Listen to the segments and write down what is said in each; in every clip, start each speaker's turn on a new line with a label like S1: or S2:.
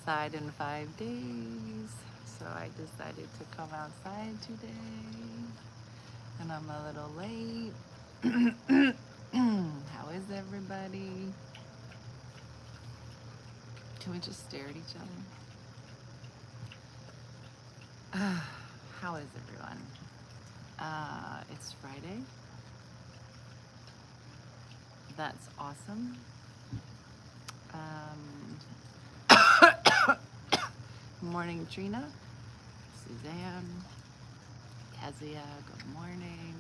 S1: outside in 5 days. So I decided to come outside today. And I'm a little late. How is everybody? Can we just stare at each other? How is everyone? It's Friday. That's awesome. Morning, Trina, Suzanne, Kezia, good morning.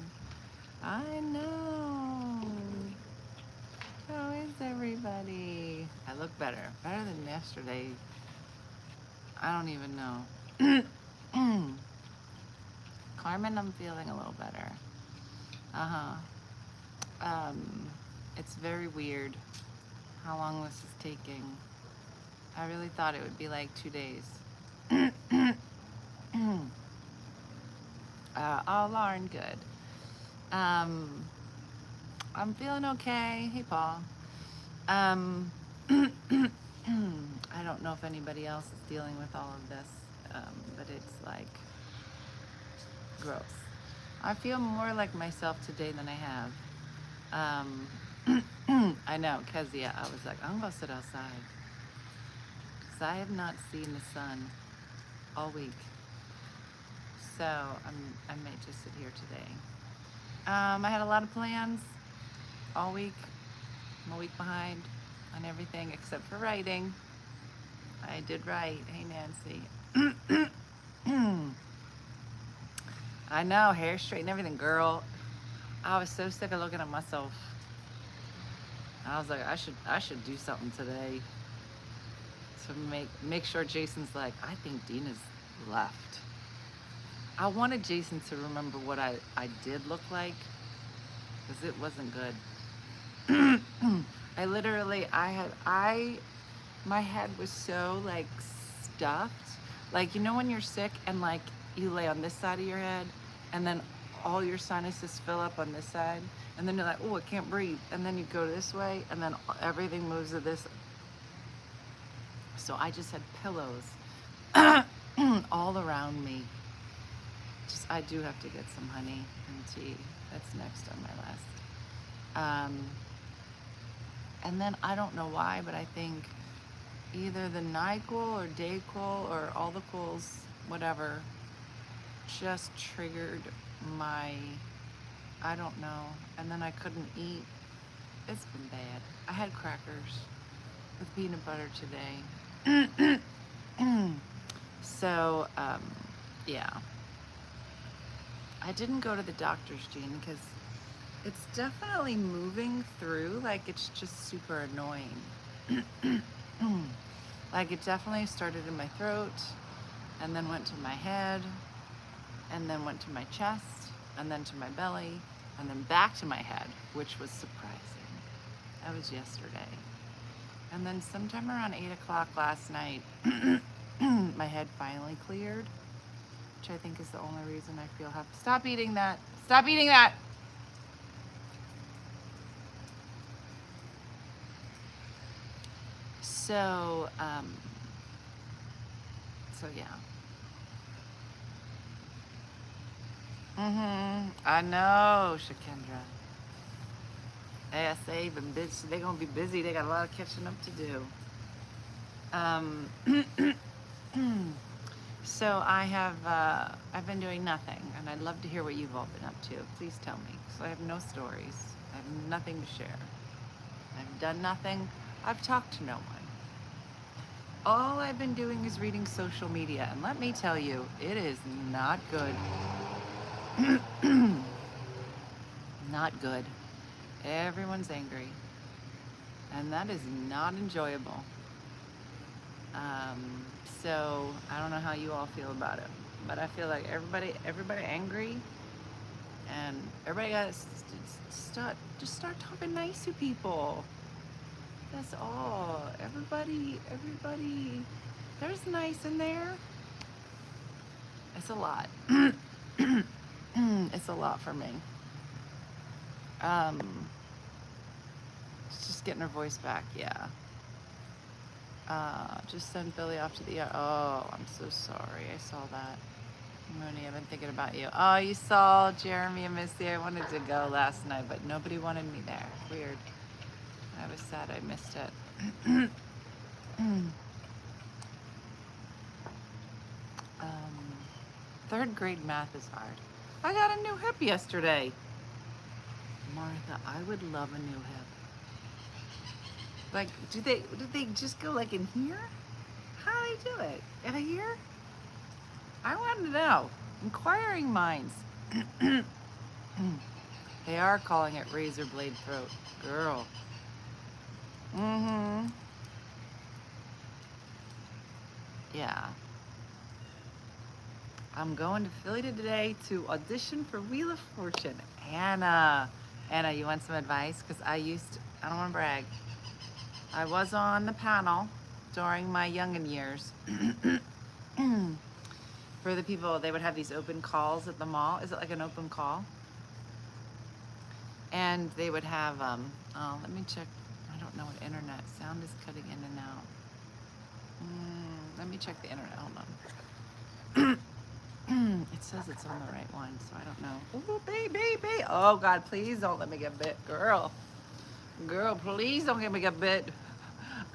S1: I know. How is everybody? I look better. Better than yesterday. I don't even know. Carmen, I'm feeling a little better. Uh-huh. It's very weird how long this is taking. I really thought it would be like 2 days. Oh, Lauren, good. Um, I'm feeling okay. Hey, Paul. Um, I don't know if anybody else is dealing with all of this, but it's like gross. I feel more like myself today than I have. I know, Kezia, I was like, I'm gonna sit outside. Because I have not seen the sun all week. So I might just sit here today. I had a lot of plans all week. I'm a week behind on everything except for writing. I did write. Hey, Nancy. I know, hair straight and everything, girl. I was so sick of looking at myself. I was like, I should do something today to make sure Jason's like, I think Dena's left. I wanted Jason to remember what I did look like, because it wasn't good. I literally, my head was so like stuffed. Like, you know when you're sick and like you lay on this side of your head and then all your sinuses fill up on this side, and then you're like, oh, I can't breathe. And then you go this way and then everything moves to this. So I just had pillows all around me. I do have to get some honey and tea. That's next on my list. And then I don't know why, but I think either the NyQuil or DayQuil or all the Quils, whatever, just triggered my, I don't know. And then I couldn't eat. It's been bad. I had crackers with peanut butter today. So, yeah. I didn't go to the doctor's, Jean, because it's definitely moving through. Like, it's just super annoying. Like, it definitely started in my throat, and then went to my head, and then went to my chest, and then to my belly, and then back to my head, which was surprising. That was yesterday. And then sometime around 8 o'clock last night, my head finally cleared, which I think is the only reason I feel happy. Stop eating that. Stop eating that. So, yeah. I know, Shakendra. ASA been busy. They're gonna be busy. They got a lot of catching up to do. So I've been doing nothing, and I'd love to hear what you've all been up to. Please tell me. So I have no stories. I have nothing to share. I've done nothing. I've talked to no one. All I've been doing is reading social media, and let me tell you, it is not good. Not good. Everyone's angry, and that is not enjoyable. So I don't know how you all feel about it, but I feel like everybody angry, and everybody got to start talking nice to people. That's all. Everybody, there's nice in there. It's a lot. It's a lot for me. It's just getting her voice back, yeah. Just sent Billy off to the ER. Oh, I'm so sorry. I saw that. Mooney, I've been thinking about you. Oh, you saw Jeremy and Missy. I wanted to go last night, but nobody wanted me there. Weird. I was sad I missed it. um, third grade math is hard. I got a new hip yesterday. Martha, I would love a new hip. Like, do they just go like in here? How do they do it? In here? I want to know. Inquiring minds. They are calling it razor blade throat. Girl. Mm-hmm. Yeah. I'm going to Philly today to audition for Wheel of Fortune. Anna. Anna, you want some advice? Because I don't want to brag. I was on the panel during my youngin' years. For the people, they would have these open calls at the mall. Is it like an open call? And they would have, oh, let me check. I don't know what internet. Sound is cutting in and out. Let me check the internet. Hold on. It says it's on the right one, so I don't know. Oh, baby. Oh, God, please don't let me get bit. Girl, please don't let me get bit.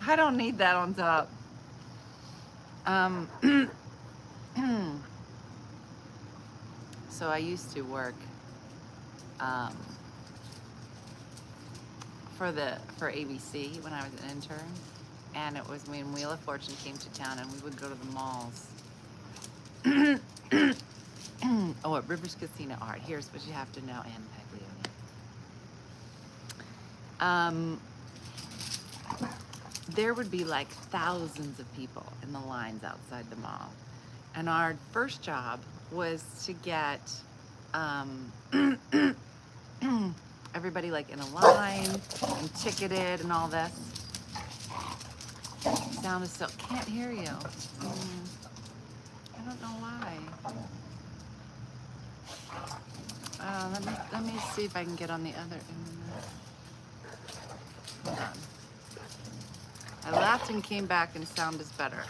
S1: I don't need that on top. So I used to work for ABC when I was an intern, and it was when Wheel of Fortune came to town, and we would go to the malls. Oh, at Rivers Casino. All right, here's what you have to know, Anne Paglioni. There would be like thousands of people in the lines outside the mall, and our first job was to get everybody like in a line and ticketed and all this. Sound is still, can't hear you. I don't know why. Let me see if I can get on the other internet. Hold on. I left and came back and sound is better.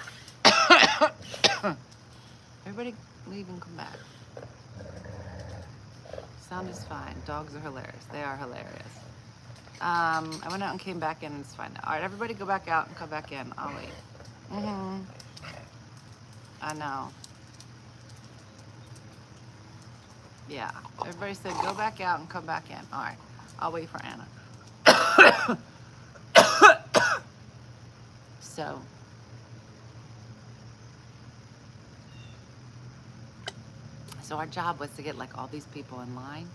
S1: Everybody leave and come back. Sound is fine. Dogs are hilarious. They are hilarious. I went out and came back in and it's fine now. All right, everybody go back out and come back in. I'll wait. I know. Yeah. Everybody said go back out and come back in. All right. I'll wait for Anna. So our job was to get like all these people in line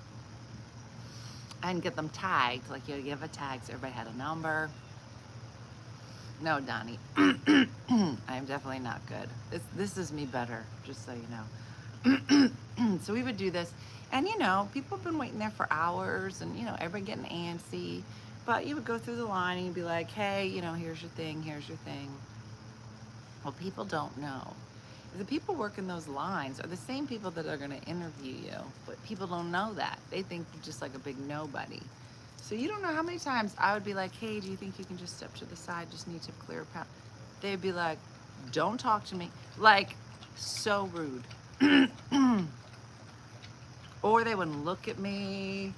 S1: and get them tagged. Like you give a tag so everybody had a number. No, Donnie, I am definitely not good. This is me better, just so you know. So we would do this, and you know, people have been waiting there for hours, and you know, everybody getting antsy. But you would go through the line and you'd be like, hey, you know, here's your thing, here's your thing. Well, people don't know. The people working those lines are the same people that are going to interview you, but people don't know that. They think you're just like a big nobody. So you don't know how many times I would be like, hey, do you think you can just step to the side? Just need to clear a path. They'd be like, don't talk to me. Like, so rude. Or they wouldn't look at me.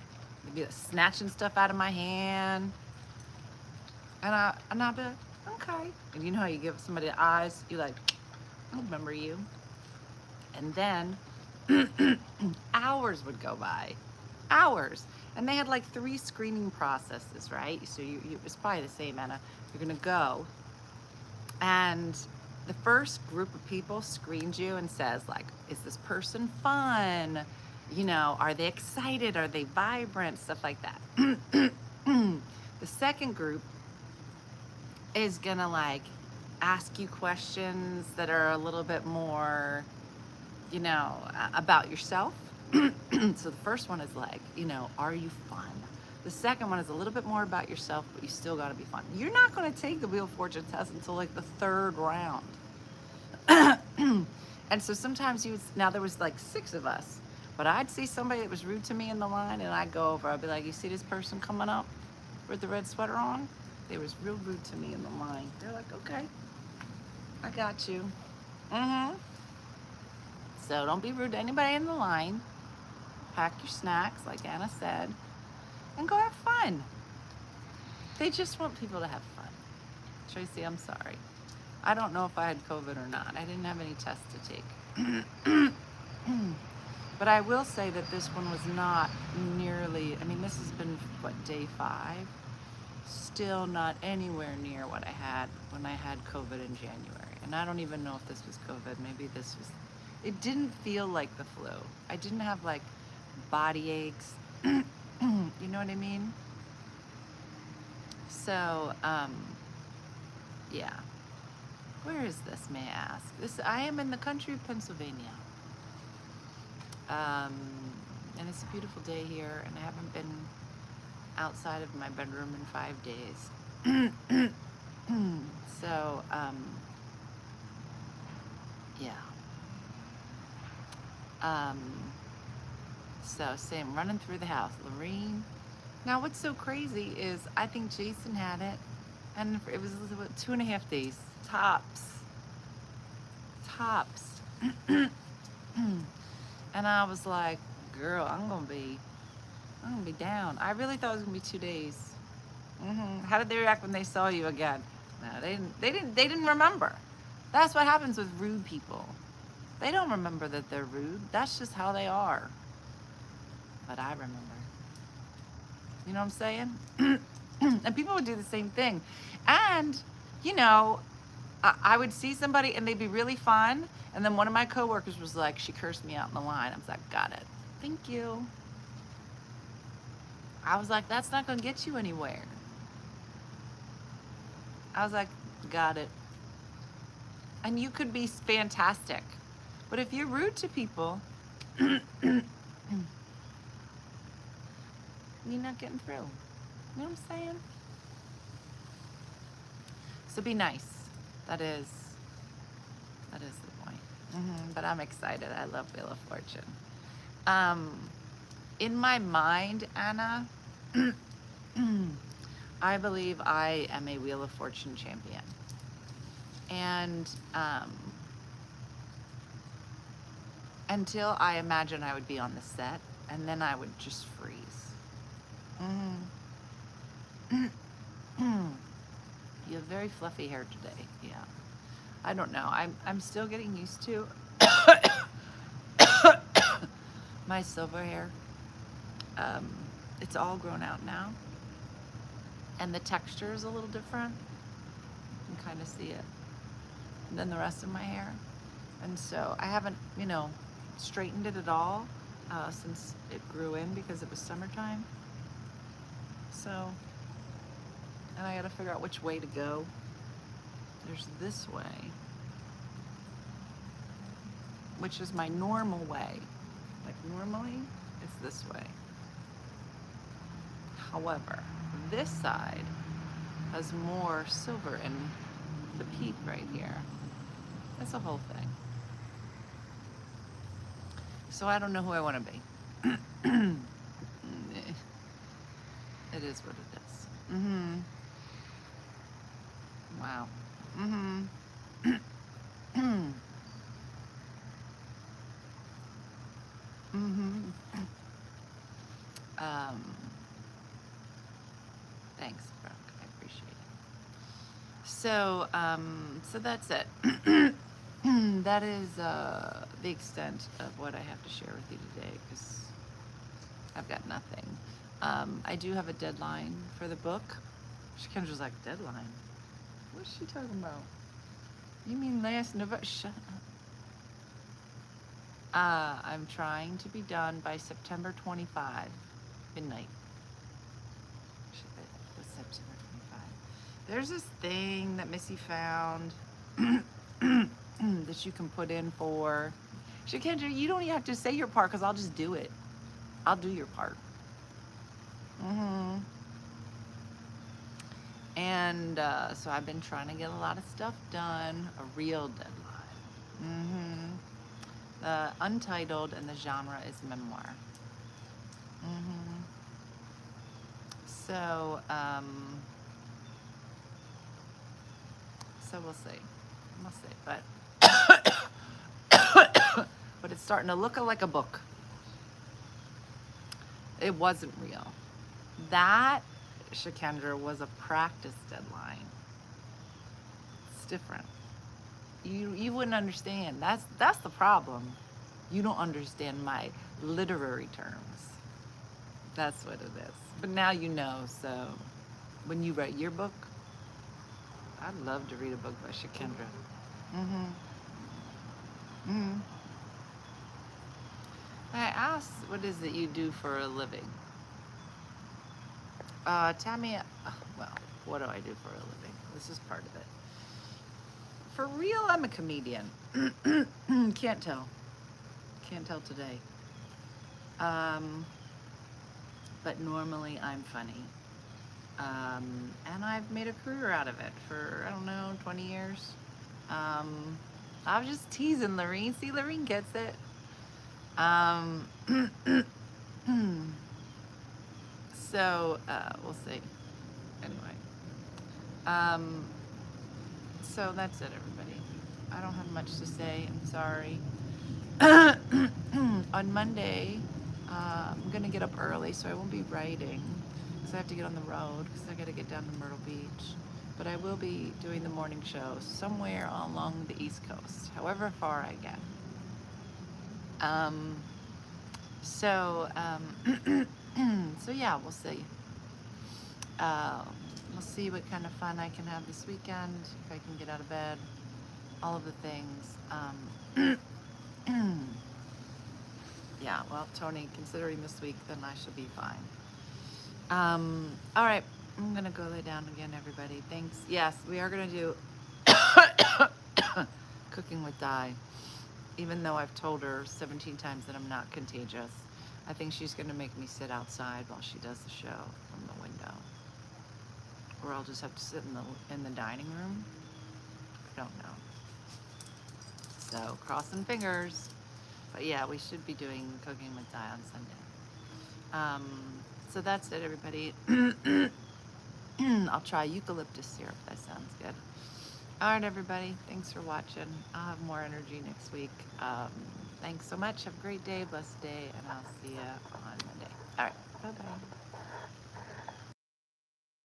S1: They'd be like, snatching stuff out of my hand. And I'd be like, okay. And you know how you give somebody the eyes? You like, I remember you. And then hours would go by. Hours. And they had like 3 screening processes, right? So it's probably the same, Anna. You're gonna go, and the first group of people screens you and says like, is this person fun? You know, are they excited? Are they vibrant? Stuff like that. The second group is gonna like ask you questions that are a little bit more, you know, about yourself. So the first one is like, you know, are you fun? The second one is a little bit more about yourself, but you still got to be fun. You're not going to take the Wheel of Fortune test until like the 3rd round. And so sometimes now there was like 6 of us, but I'd see somebody that was rude to me in the line, and I'd go over, I'd be like, you see this person coming up with the red sweater on? They was real rude to me in the line. They're like, okay. I got you. Mm-hmm. So don't be rude to anybody in the line. Pack your snacks, like Anna said, and go have fun. They just want people to have fun. Tracy, I'm sorry. I don't know if I had COVID or not. I didn't have any tests to take. But I will say that this one was not nearly, I mean, this has been, what, day 5? Still not anywhere near what I had when I had COVID in January. And I don't even know if this was COVID. Maybe this was, it didn't feel like the flu. I didn't have like body aches. You know what I mean? So, yeah. Where is this, may I ask? I am in the country of Pennsylvania. And it's a beautiful day here, and I haven't been outside of my bedroom in 5 days. So, yeah. So, same, running through the house. Lorene. Now, what's so crazy is I think Jason had it, and it was what, 2.5 days. Tops. And I was like, girl, I'm gonna be down. I really thought it was gonna be 2 days. How did they react when they saw you again? No, they didn't remember. That's what happens with rude people. They don't remember that they're rude. That's just how they are. But I remember. You know what I'm saying? And people would do the same thing. And, you know, I would see somebody and they'd be really fun. And then one of my coworkers was like, she cursed me out in the line. I was like, got it. Thank you. I was like, that's not going to get you anywhere. I was like, got it. And you could be fantastic. But if you're rude to people, you're not getting through. You know what I'm saying? So be nice. That is the point. But I'm excited. I love Wheel of Fortune. In my mind, Anna, I believe I am a Wheel of Fortune champion. And until I imagine I would be on the set, and then I would just freeze. You have very fluffy hair today. Yeah. I don't know. I'm still getting used to my silver hair. It's all grown out now. And the texture is a little different. You can kind of see it than the rest of my hair. And so I haven't, you know, straightened it at all since it grew in because it was summertime. So, and I gotta figure out which way to go. There's this way, which is my normal way. Like normally, it's this way. However, this side has more silver in the peak right here. That's the whole thing. So I don't know who I want to be. It is what it is. Wow. Thanks, Brooke. I appreciate it. So, so that's it. That is the extent of what I have to share with you today because I've got nothing. I do have a deadline for the book. She kind of was like, deadline? What's she talking about? You mean last November? Shut up. I'm trying to be done by September 25, midnight. What's September 25? There's this thing that Missy found that you can put in for. Kendra, you don't even have to say your part because I'll just do it. I'll do your part. And so I've been trying to get a lot of stuff done, a real deadline. The untitled and the genre is memoir. So, so we'll see. I must say, but but it's starting to look like a book. It wasn't real. That, Shakendra, was a practice deadline. It's different. You wouldn't understand. That's the problem. You don't understand my literary terms. That's what it is. But now you know. So when you write your book, I'd love to read a book by Shakendra. Mm-hmm. Mm-hmm. I asked, what is it you do for a living? Tammy, well, what do I do for a living? This is part of it. For real, I'm a comedian. Can't tell. Can't tell today. Um, but normally I'm funny. And I've made a career out of it for, I don't know, 20 years. I was just teasing Lorene. See, Lorene gets it. So, we'll see. Anyway. So that's it, everybody. I don't have much to say. I'm sorry. On Monday, I'm going to get up early, so I won't be writing because I have to get on the road because I got to get down to Myrtle Beach. But I will be doing the morning show somewhere along the East Coast, however far I get. So yeah, we'll see. We'll see what kind of fun I can have this weekend, if I can get out of bed, all of the things. Yeah, well, Tony, considering this week, then I should be fine. All right, I'm gonna go lay down again, everybody. Thanks. Yes, we are gonna do Cooking with Di, even though I've told her 17 times that I'm not contagious. I think she's gonna make me sit outside while she does the show from the window. Or I'll just have to sit in the dining room. I don't know. So crossing fingers. But yeah, we should be doing Cooking with Di on Sunday. So that's it, everybody. I'll try eucalyptus syrup. That sounds good. All right, everybody. Thanks for watching. I'll have more energy next week. Thanks so much. Have a great day, blessed day, and I'll see you on Monday. All right. Bye-bye.